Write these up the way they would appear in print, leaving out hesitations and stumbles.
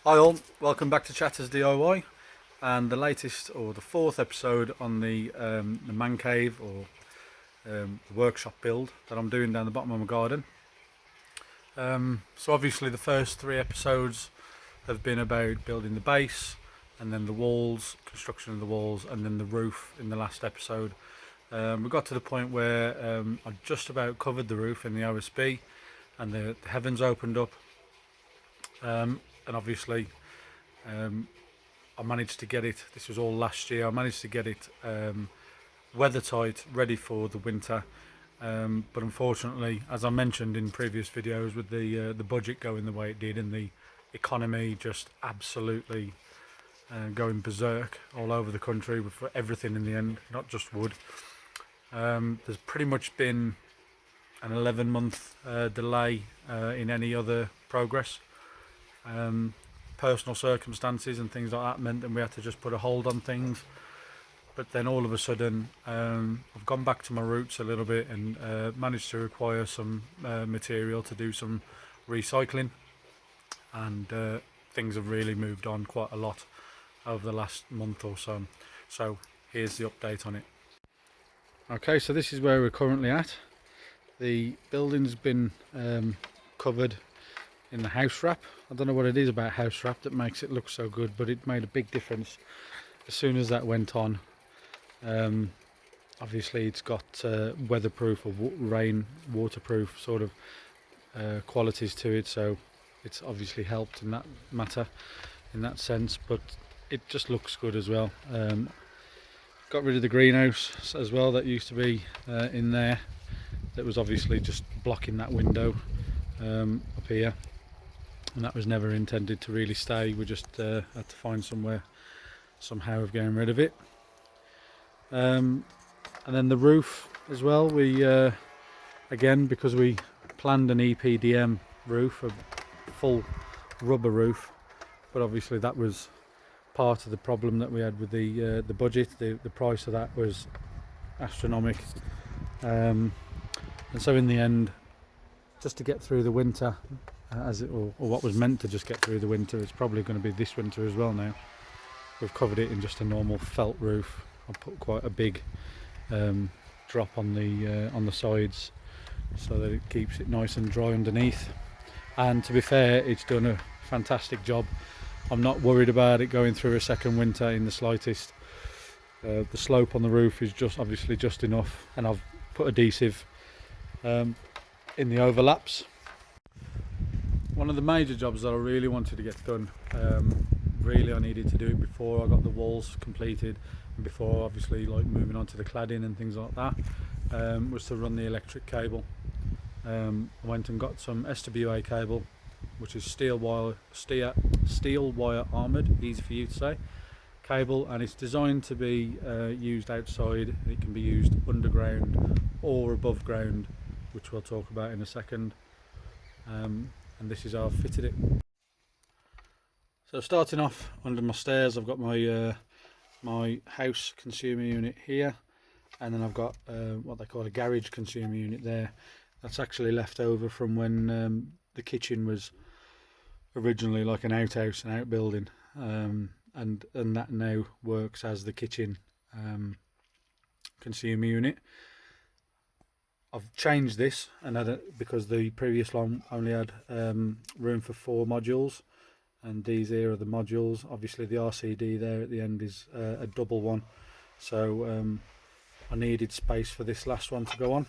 Hi all, welcome back to Chatters DIY and the latest or the fourth episode on the Mancave or the workshop build that I'm doing down the bottom of my garden. So obviously the first three episodes have been about building the base and then the walls, construction of the walls, and then the roof in the last episode. We got to the point where I just about covered the roof in the OSB and the heavens opened up, and obviously I managed to get it, this was all last year, I managed to get it weather tight, ready for the winter. But unfortunately, as I mentioned in previous videos, with the budget going the way it did and the economy just absolutely going berserk all over the country for everything in the end, not just wood. There's pretty much been an 11-month delay in any other progress. Personal circumstances and things like that meant that we had to just put a hold on things. But then all of a sudden, I've gone back to my roots a little bit and managed to acquire some material to do some recycling, and things have really moved on quite a lot over the last month or so. So here's the update on it. Okay, so this is where we're currently at. The building's been covered in the house wrap. I don't know what it is about house wrap that makes it look so good, but it made a big difference as soon as that went on. Obviously it's got weatherproof or rain waterproof sort of qualities to it, so it's obviously helped in that matter, in that sense, but it just looks good as well. Got rid of the greenhouse as well that used to be in there, that was obviously just blocking that window up here, and that was never intended to really stay. We just had to find somewhere somehow of getting rid of it. And then the roof as well, we again, because we planned an EPDM roof, a full rubber roof, but obviously that was part of the problem that we had with the budget. The price of that was astronomical, and so in the end, just to get through the winter, or what was meant to just get through the winter, it's probably going to be this winter as well now. We've covered it in just a normal felt roof. I put quite a big drop on the sides so that it keeps it nice and dry underneath. And to be fair, it's done a fantastic job. I'm not worried about it going through a second winter in the slightest. The slope on the roof is just obviously just enough, and I've put adhesive in the overlaps. One of the major jobs that I really wanted to get done, really I needed to do it before I got the walls completed and before obviously like moving on to the cladding and things like that, was to run the electric cable. I went and got some SWA cable, which is steel wire armoured, easy for you to say, cable, and it's designed to be used outside. It can be used underground or above ground, which we'll talk about in a second. And this is how I've fitted it. So starting off under my stairs, I've got my my house consumer unit here, and then I've got what they call a garage consumer unit there. That's actually left over from when the kitchen was originally like an outhouse, an outbuilding, and that now works as the kitchen consumer unit. I've changed this and had it because the previous one only had room for 4 modules, and these here are the modules. Obviously the RCD there at the end is a double one, so I needed space for this last one to go on.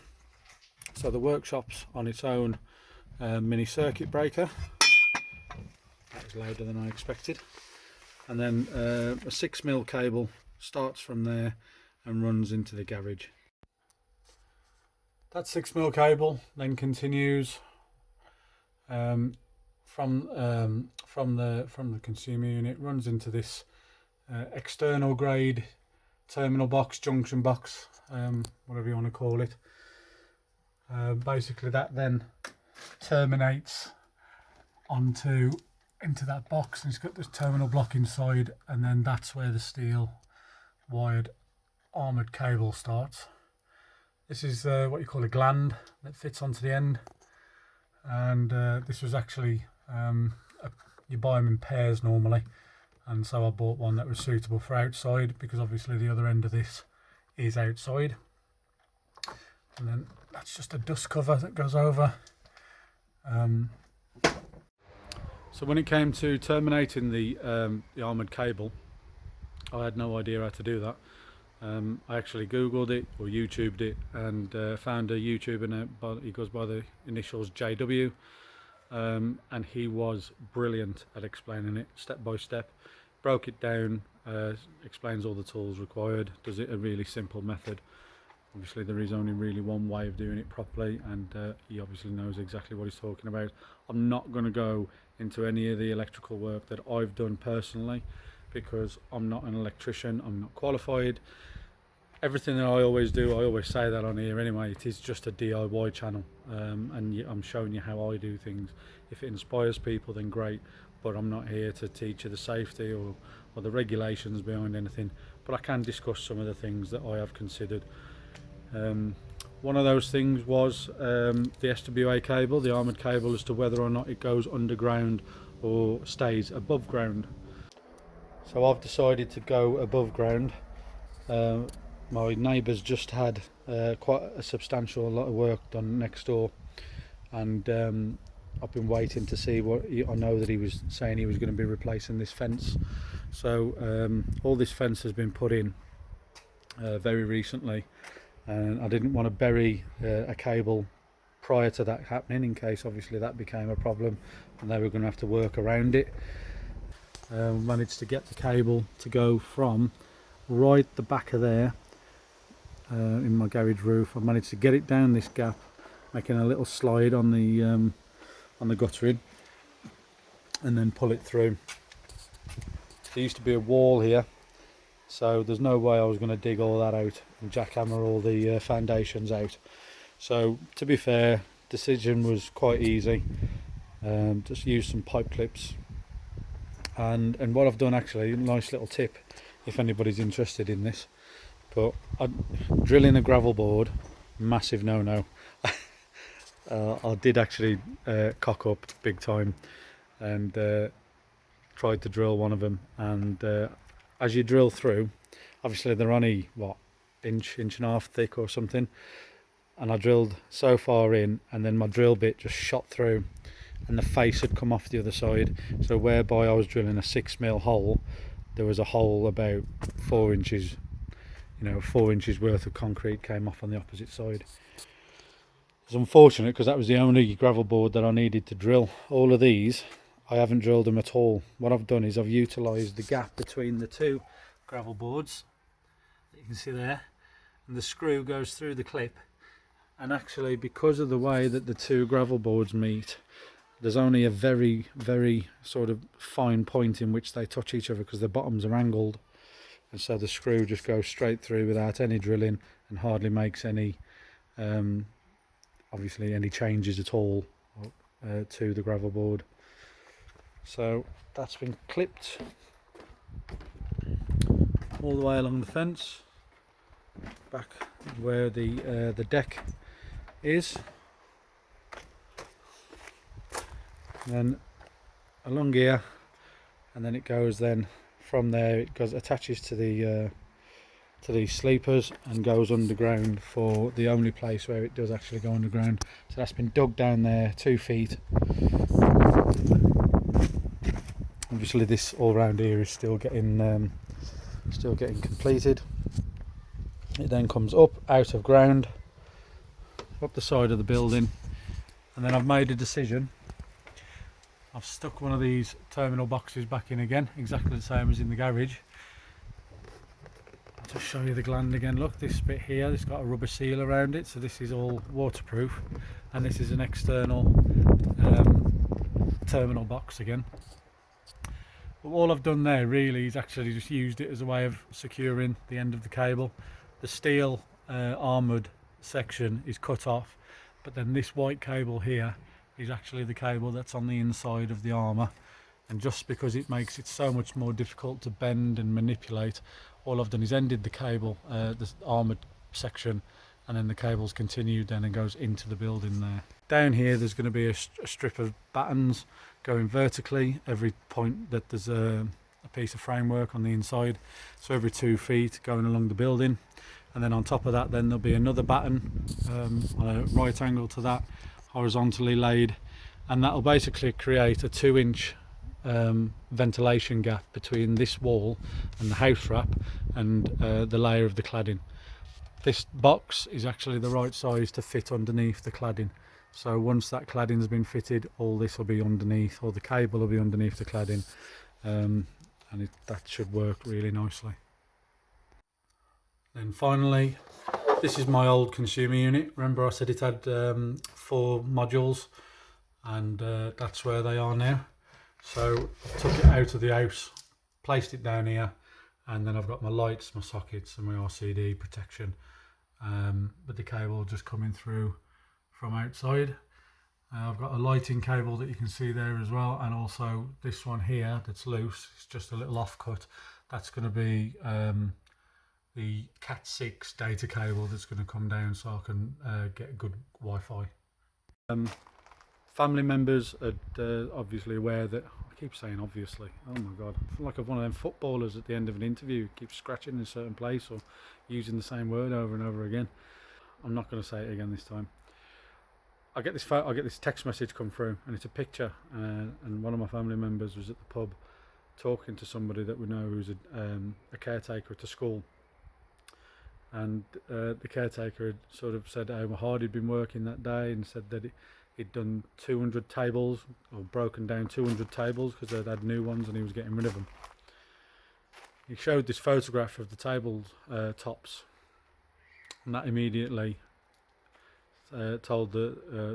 So the workshop's on its own mini circuit breaker. That was louder than I expected. And then a 6mm cable starts from there and runs into the garage. That 6mm cable then continues from the consumer unit, runs into this external grade terminal box, junction box, whatever you want to call it. Basically that then terminates into that box, and it's got this terminal block inside, and then that's where the steel wired armoured cable starts. This is what you call a gland that fits onto the end, and this was actually you buy them in pairs normally, and so I bought one that was suitable for outside, because obviously the other end of this is outside. And then that's just a dust cover that goes over. So when it came to terminating the armoured cable, I had no idea how to do that. I actually googled it or YouTubed it, and found a YouTuber, he goes by the initials JW, and he was brilliant at explaining it step by step. Broke it down, explains all the tools required, does it a really simple method. Obviously there is only really one way of doing it properly, and he obviously knows exactly what he's talking about. I'm not going to go into any of the electrical work that I've done personally, because I'm not an electrician, I'm not qualified. Everything that I always do, I always say that on here anyway, it is just a DIY channel, and I'm showing you how I do things. If it inspires people, then great, but I'm not here to teach you the safety or the regulations behind anything, but I can discuss some of the things that I have considered. One of those things was the SWA cable, the armoured cable, as to whether or not it goes underground or stays above ground. So I've decided to go above ground. My neighbours just had quite a substantial lot of work done next door, and I've been waiting to see what I know that he was saying he was going to be replacing this fence. So all this fence has been put in very recently, and I didn't want to bury a cable prior to that happening, in case obviously that became a problem and they were going to have to work around it. Managed to get the cable to go from right the back of there in my garage roof. I managed to get it down this gap, making a little slide on the guttering, and then pull it through. There used to be a wall here, so there's no way I was going to dig all that out and jackhammer all the foundations out. So to be fair, decision was quite easy. Just use some pipe clips, and what I've done, actually, nice little tip if anybody's interested in this, but drilling a gravel board, massive no-no. I did actually cock up big time and tried to drill one of them, and as you drill through, obviously they're only what, inch and a half thick or something, and I drilled so far in, and then my drill bit just shot through and the face had come off the other side, so whereby I was drilling a 6mm hole, there was a hole about 4 inches, 4 inches worth of concrete came off on the opposite side. It was unfortunate, because that was the only gravel board that I needed to drill. All of these, I haven't drilled them at all. What I've done is I've utilised the gap between the two gravel boards that you can see there, and the screw goes through the clip, and actually, because of the way that the two gravel boards meet, there's only a very, very sort of fine point in which they touch each other, because the bottoms are angled, and so the screw just goes straight through without any drilling, and hardly makes any obviously any changes at all to the gravel board. So that's been clipped all the way along the fence, back where the deck is, and then along here, and then it goes, then from there it goes, attaches to these sleepers and goes underground for the only place where it does actually go underground. So that's been dug down there 2 feet. Obviously this all round here is still getting completed. It then comes up out of ground, up the side of the building, and then I've made a decision. I've stuck one of these terminal boxes back in again, exactly the same as in the garage. I'll just show you the gland again. Look, this bit here, it's got a rubber seal around it, so this is all waterproof, and this is an external terminal box again. But all I've done there really is actually just used it as a way of securing the end of the cable. The steel armoured section is cut off, but then this white cable here is actually the cable that's on the inside of the armour, and just because it makes it so much more difficult to bend and manipulate, all I've done is ended the cable, the armoured section, and then the cable's continued then and goes into the building there. Down here there's going to be a strip of battens going vertically every point that there's a piece of framework on the inside, so every 2 feet going along the building. And then on top of that then there'll be another batten on a right angle to that, horizontally laid, and that'll basically create a 2-inch ventilation gap between this wall and the house wrap and the layer of the cladding. This box is actually the right size to fit underneath the cladding, so once that cladding has been fitted, all this will be underneath, or the cable will be underneath the cladding, and that should work really nicely. Then finally, this is my old consumer unit. Remember I said it had 4 modules, and that's where they are now. So I took it out of the house, placed it down here, and then I've got my lights, my sockets and my RCD protection, with the cable just coming through from outside. I've got a lighting cable that you can see there as well, and also this one here that's loose, it's just a little offcut. That's going to be the Cat6 data cable that's going to come down so I can get good Wi-Fi. Family members are obviously aware that, I keep saying obviously, oh my god, I feel like I'm one of them footballers at the end of an interview, keep scratching in a certain place or using the same word over and over again. I'm not going to say it again this time. I get this text message come through, and it's a picture, and one of my family members was at the pub talking to somebody that we know who's a caretaker at a school, and the caretaker had sort of said how hard he'd been working that day, and said that he'd done 200 tables, or broken down 200 tables because they'd had new ones and he was getting rid of them. He showed this photograph of the tables tops, and that immediately told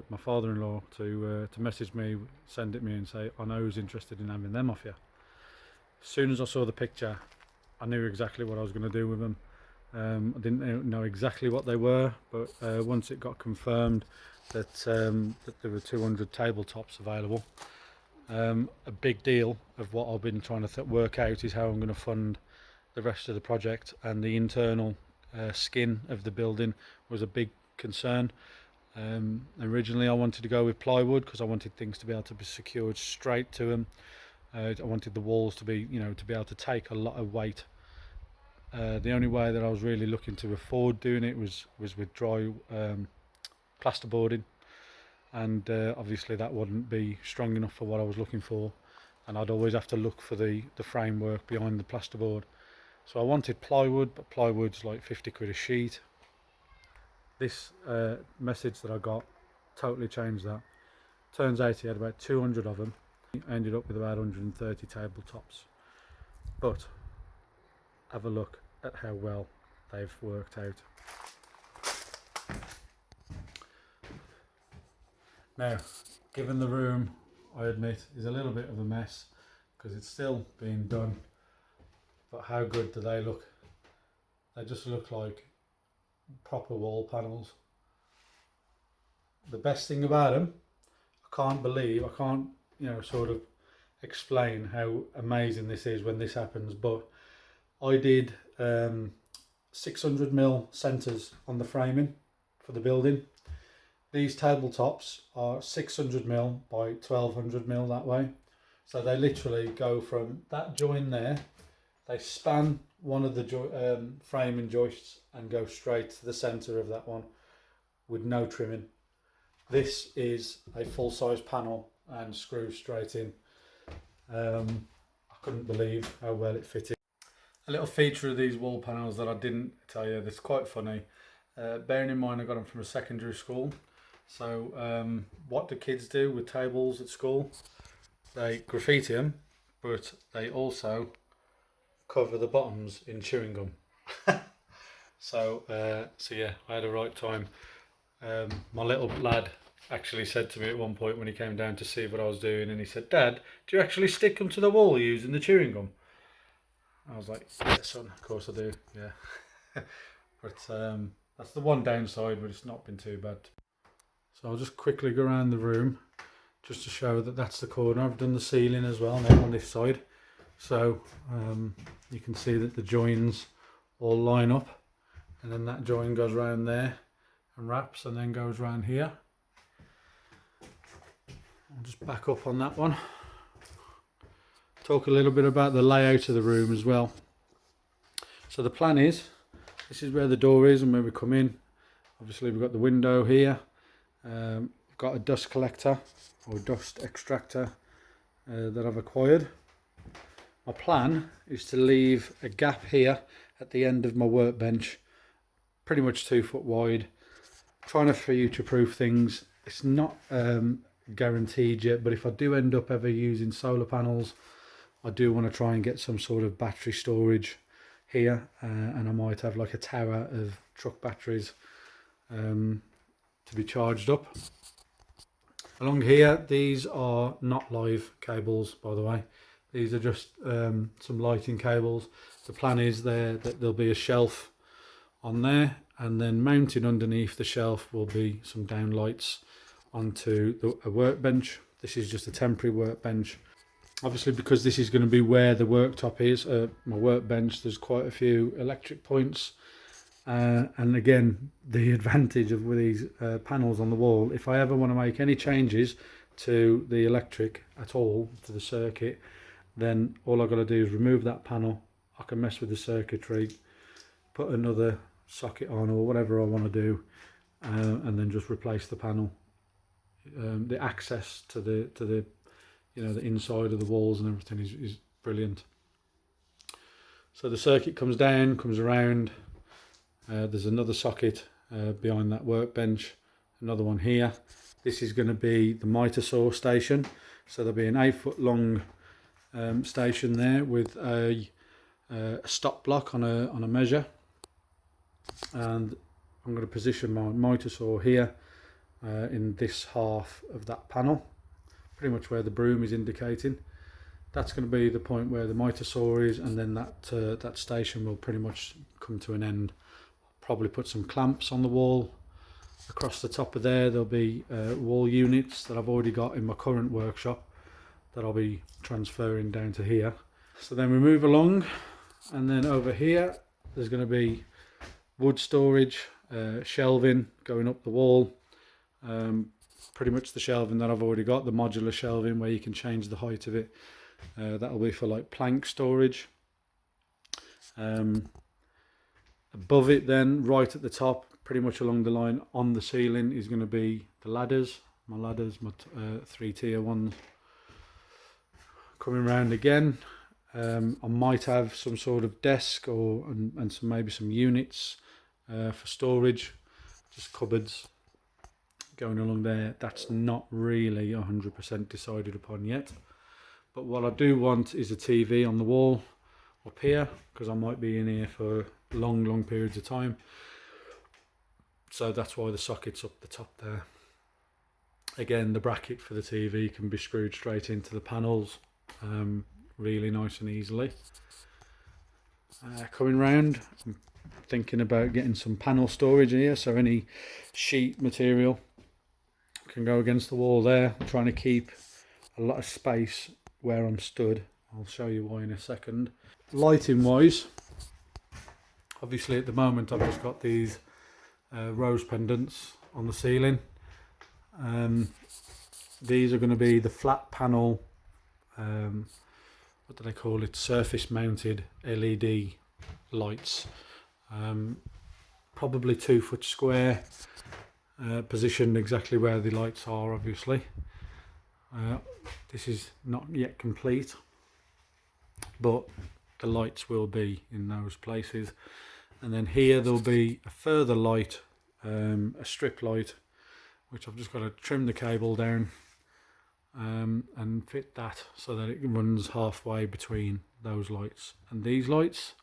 my father-in-law to message me, send it me and say, I know who's interested in having them off you. As soon as I saw the picture, I knew exactly what I was going to do with them. I didn't know exactly what they were, but once it got confirmed that there were 200 tabletops available, a big deal of what I've been trying to work out is how I'm going to fund the rest of the project, and the internal skin of the building was a big concern. Originally I wanted to go with plywood because I wanted things to be able to be secured straight to them. I wanted the walls to be, to be able to take a lot of weight. The only way that I was really looking to afford doing it was with dry plasterboarding, and obviously that wouldn't be strong enough for what I was looking for, and I'd always have to look for the framework behind the plasterboard. So I wanted plywood, but plywood's like 50 quid a sheet. This message that I got totally changed that. Turns out he had about 200 of them. I ended up with about 130 tabletops. But have a look at how well they've worked out. Now, given the room, I admit, is a little bit of a mess because it's still being done, but how good do they look? They just look like proper wall panels. The best thing about them, I can't sort of explain how amazing this is when this happens, but I did 600mm centres on the framing for the building. These tabletops are 600mm by 1200mm that way, so they literally go from that join there, they span one of the framing joists and go straight to the centre of that one with no trimming. This is a full-size panel and screws straight in. I couldn't believe how well it fitted. A little feature of these wall panels that I didn't tell you that's quite funny. Bearing in mind I got them from a secondary school. So what do kids do with tables at school? They graffiti them, but they also cover the bottoms in chewing gum. So yeah, I had a right time. My little lad actually said to me at one point when he came down to see what I was doing, and he said, "Dad, do you actually stick them to the wall using the chewing gum?" I was like, "Yeah, son, of course I do, yeah." But that's the one downside, but it's not been too bad. So I'll just quickly go around the room just to show that that's the corner. I've done the ceiling as well now on this side. So you can see that the joins all line up, and then that join goes around there, and wraps and then goes around here. I'll just back up on that one. Talk a little bit about the layout of the room as well. So the plan is, this is where the door is and where we come in. Obviously we've got the window here. We've got a dust collector or dust extractor that I've acquired. My plan is to leave a gap here at the end of my workbench, pretty much 2 foot wide, trying to future proof things. It's not guaranteed yet, but if I do end up ever using solar panels, I do want to try and get some sort of battery storage here, and I might have like a tower of truck batteries to be charged up. Along here, these are not live cables, by the way. These are just some lighting cables. The plan is that there'll be a shelf on there, and then mounted underneath the shelf will be some down lights onto a workbench. This is just a temporary workbench. Obviously, because this is going to be where the worktop is, my workbench, there's quite a few electric points. And again, the advantage of these panels on the wall, if I ever want to make any changes to the electric at all, to the circuit, then all I've got to do is remove that panel. I can mess with the circuitry, put another socket on or whatever I want to do, and then just replace the panel. The access to the the inside of the walls and everything is brilliant. So the circuit comes down, comes around. There's another socket behind that workbench, another one here. This is going to be the mitre saw station. So there'll be an 8 foot long station there with a stop block on a measure, and I'm going to position my mitre saw here in this half of that panel, pretty much where the broom is indicating. That's going to be the point where the mitre saw is, and then that station will pretty much come to an end. Probably put some clamps on the wall. Across the top of there, there'll be wall units that I've already got in my current workshop that I'll be transferring down to here. So then we move along, and then over here there's going to be wood storage, shelving going up the wall. Pretty much the shelving that I've already got, the modular shelving where you can change the height of it. That'll be for like plank storage. Above it then, right at the top, pretty much along the line on the ceiling, is going to be the ladders. My 3 tier ones. Coming round again, I might have some sort of desk and maybe some units for storage, just cupboards going along there. That's not really 100% decided upon yet, but what I do want is a TV on the wall up here, because I might be in here for long periods of time. So that's why the socket's up the top there. Again, the bracket for the TV can be screwed straight into the panels, really nice and easily. Coming round, I'm thinking about getting some panel storage here, so any sheet material can go against the wall there. I'm trying to keep a lot of space where I'm stood. I'll show you why in a second. Lighting wise, obviously at the moment I've just got these rose pendants on the ceiling. These are going to be the flat panel, what do they call it, surface mounted LED lights, probably 2 foot square, positioned exactly where the lights are. Obviously this is not yet complete, but the lights will be in those places. And then here there'll be a further light, a strip light, which I've just got to trim the cable down and fit that so that it runs halfway between those lights and these lights.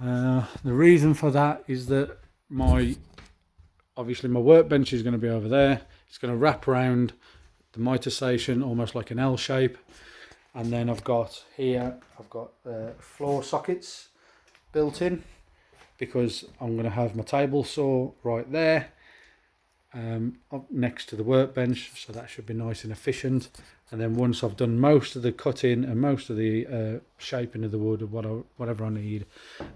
The reason for that is that obviously my workbench is going to be over there. It's going to wrap around the mitre station almost like an L shape, and then I've got floor sockets built in, because I'm going to have my table saw right there up next to the workbench, so that should be nice and efficient. And then once I've done most of the cutting and most of the shaping of the wood or whatever I need,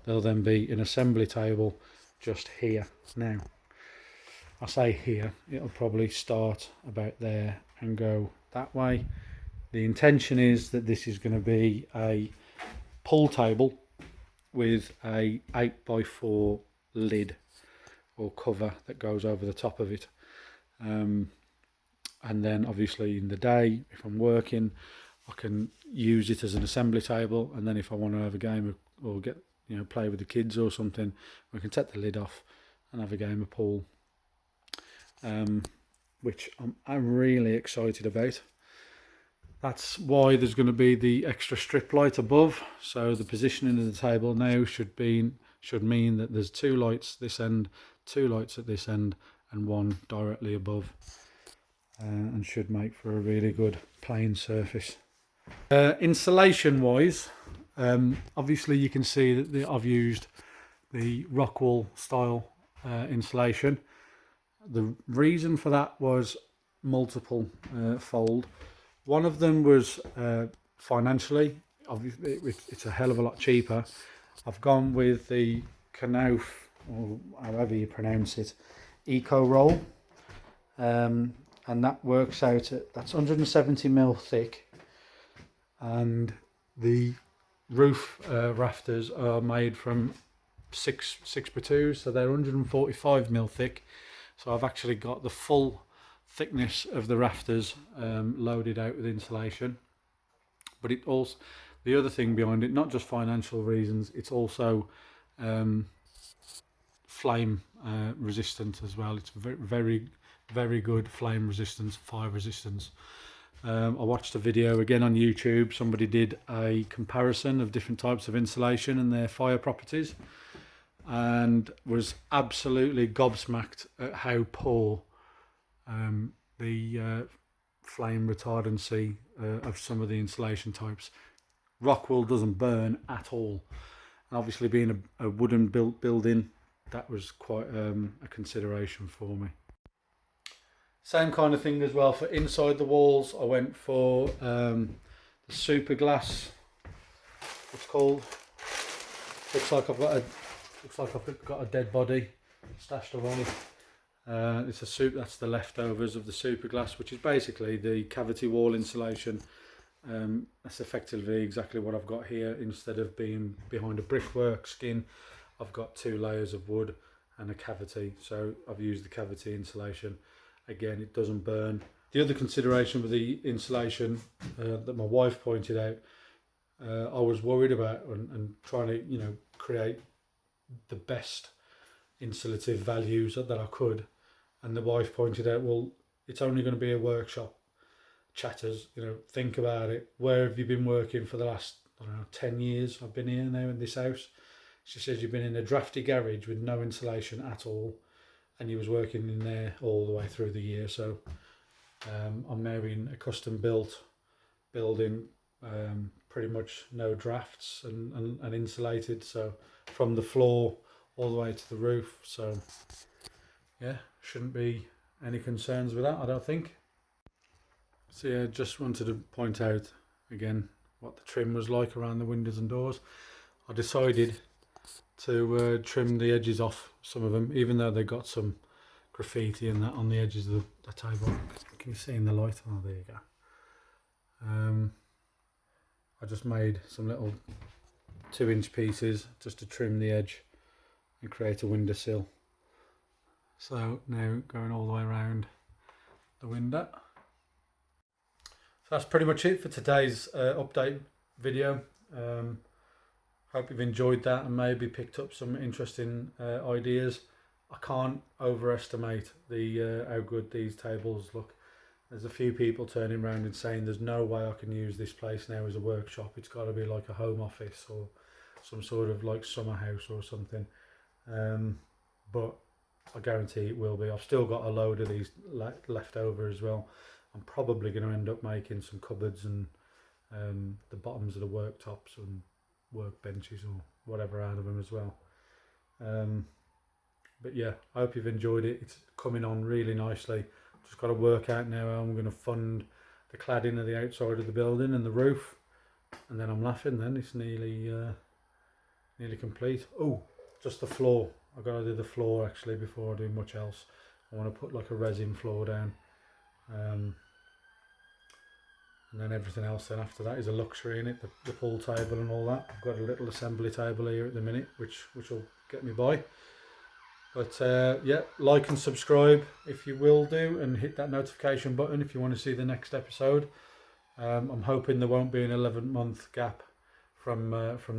there'll then be an assembly table just here. Now, I say here, it'll probably start about there and go that way. The intention is that this is going to be a pool table with a 8x4 lid or cover that goes over the top of it. And then obviously in the day, if I'm working, I can use it as an assembly table, and then if I want to have a game or get, you know, play with the kids or something, we can take the lid off and have a game of pool, which I'm really excited about. That's why there's going to be the extra strip light above. So the positioning of the table now should mean that there's 2 lights this end, 2 lights at this end, and 1 directly above, and should make for a really good playing surface. Insulation wise, obviously you can see that I've used the Rockwool style insulation. The reason for that was multiple fold. One of them was financially. Obviously it's a hell of a lot cheaper. I've gone with the Knauf, or however you pronounce it, Eco Roll, and that works out at, that's 170mm thick, and the roof rafters are made from 6x2, so they're 145mm thick. So I've actually got the full thickness of the rafters loaded out with insulation. But it also, the other thing behind it, not just financial reasons, it's also flame resistant as well. It's very good flame resistance, fire resistance. I watched a video again on YouTube. Somebody did a comparison of different types of insulation and their fire properties, and was absolutely gobsmacked at how poor the flame retardancy of some of the insulation types. Rockwool doesn't burn at all, and obviously being a wooden built building, that was quite a consideration for me. Same kind of thing as well for inside the walls. I went for the super glass. It's called. Looks like I've got a dead body stashed away. It's a soup. That's the leftovers of the super glass, which is basically the cavity wall insulation. That's effectively exactly what I've got here. Instead of being behind a brickwork skin, I've got 2 layers of wood and a cavity. So I've used the cavity insulation. Again, it doesn't burn. The other consideration with the insulation that my wife pointed out, I was worried about and trying to, you know, create the best insulative values that I could. And the wife pointed out, well, it's only going to be a workshop. Chatters, you know, think about it. Where have you been working for the last, I don't know, 10 years? I've been here now in this house. She says you've been in a drafty garage with no insulation at all, and you was working in there all the way through the year. So I'm now in a custom built building, pretty much no drafts and insulated, so from the floor all the way to the roof. So yeah, shouldn't be any concerns with that, I don't think. So yeah, just wanted to point out again what the trim was like around the windows and doors. I decided to trim the edges off some of them, even though they got some graffiti and that on the edges of the table. Can you see in the light? Oh, there you go. I just made some little 2-inch pieces just to trim the edge and create a windowsill. So now going all the way around the window. So that's pretty much it for today's update video. Hope you've enjoyed that and maybe picked up some interesting ideas. I can't overestimate the how good these tables look. There's a few people turning around and saying there's no way I can use this place now as a workshop. It's got to be like a home office or some sort of like summer house or something. But I guarantee it will be. I've still got a load of these left over as well. I'm probably going to end up making some cupboards and the bottoms of the worktops and workbenches or whatever out of them as well. But yeah, I hope you've enjoyed it. It's coming on really nicely. Just got to work out now how I'm going to fund the cladding of the outside of the building and the roof, and then I'm laughing. Then it's nearly complete. Oh, just the floor. I've got to do the floor actually before I do much else. I want to put like a resin floor down, and then everything else then after that is a luxury in it, the pool table and all that. I've got a little assembly table here at the minute, which will get me by. But yeah, like and subscribe if you will do, and hit that notification button if you want to see the next episode. I'm hoping there won't be an 11-month gap from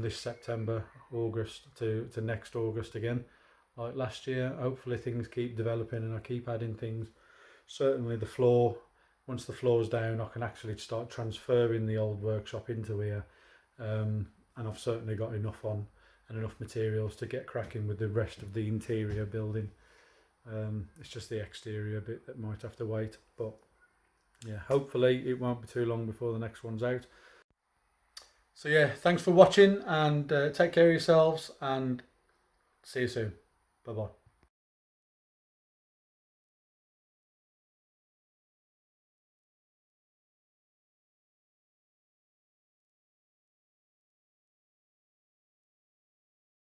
this September, August to next August again, like last year. Hopefully things keep developing and I keep adding things. Certainly the floor, once the floor's down, I can actually start transferring the old workshop into here, and I've certainly got enough on and enough materials to get cracking with the rest of the interior building. It's just the exterior bit that might have to wait, but yeah, hopefully it won't be too long before the next one's out. So yeah, thanks for watching, and take care of yourselves, and see you soon. Bye bye.